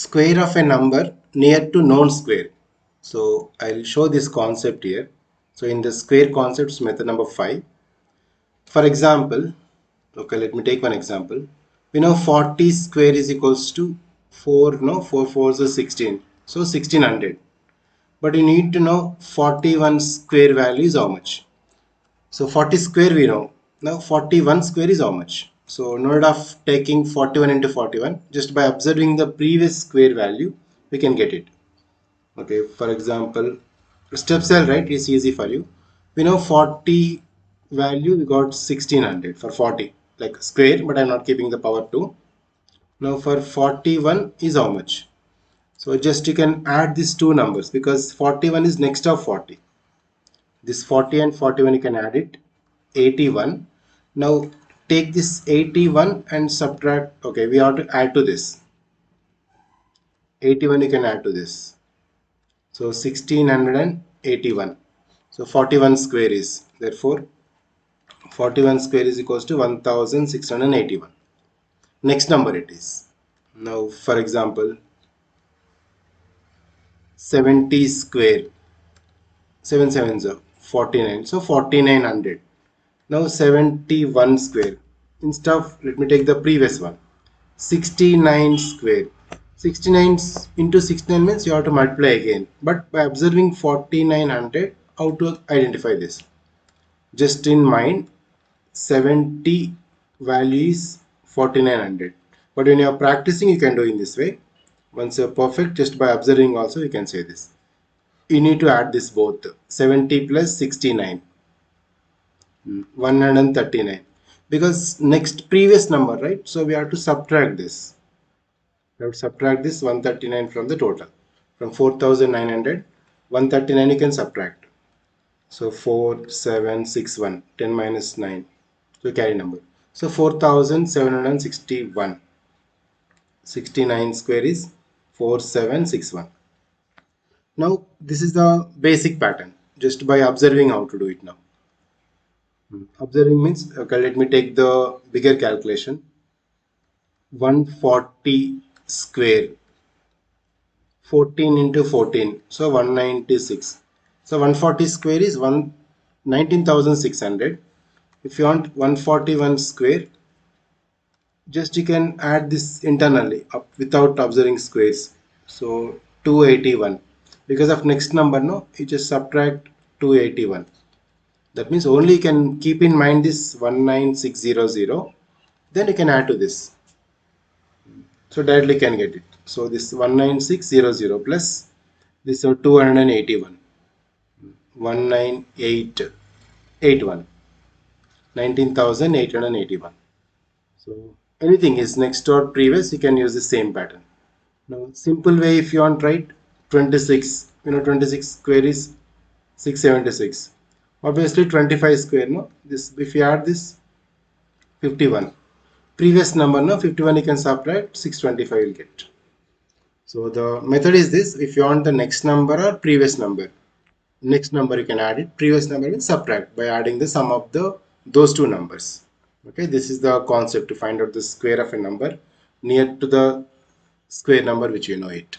square of a number near to known square. So I'll show this concept here. So in the square concepts method number 5, for example, okay, let me take one example. We know 40 square is equals to 4, no, 4 4s is 16. So 1600. But you need to know 41 square value is how much. So 40 square we know. Now 41 square is how much. So no need of taking 41 into 41. Just by observing the previous square value, we can get it. Okay, for example, step cell, right, is easy for you. We know 40 value, we got 1600 for 40, like square, but I'm not keeping the power 2. Now for 41 is how much? So just you can add these two numbers because 41 is next of 40. This 40 and 41 you can add it, 81. Now take this 81 and subtract. Okay, we have to add to this 81, you can add to this. So 1681. So 41 square is, therefore 41 square is equals to 1681. Next number it is. Now for example, 70 square, 7 7s are 49, so 4900. Now 71 square, instead of, let me take the previous one, 69 square. 69 into 69 means you have to multiply again, but by observing 4900, how to identify this? Just in mind, 70 value is 4900, but when you are practicing you can do in this way. Once you are perfect, just by observing also you can say this. You need to add this both, 70 plus 69, 139, because next previous number, right? So we have to subtract this. We have to subtract this 139 from the total. From 4900, 139 you can subtract. So 4761, 10 minus 9. So carry number. So 4761. 69 square is 4761. Now this is the basic pattern. Just by observing how to do it now. Observing means, okay, let me take the bigger calculation. 140 square, 14 into 14, so 196. So 140 square is 19,600. If you want 141 square, just you can add this internally up without observing squares. So 281, because of next number, no, you just subtract 281. That means only you can keep in mind this 19600, then you can add to this. So directly can get it. So this 19600 plus this 281, 19881, 19,881. So anything is next or previous, you can use the same pattern. Now simple way, if you want, write 26, 26 square is 676. Obviously 25 square, no, this, if you add this 51, previous number, no, 51 you can subtract, 625 will get. So the method is this. If you want the next number or previous number, next number you can add it, previous number will subtract by adding the sum of those two numbers. Okay, this is the concept to find out the square of a number near to the square number which you know it.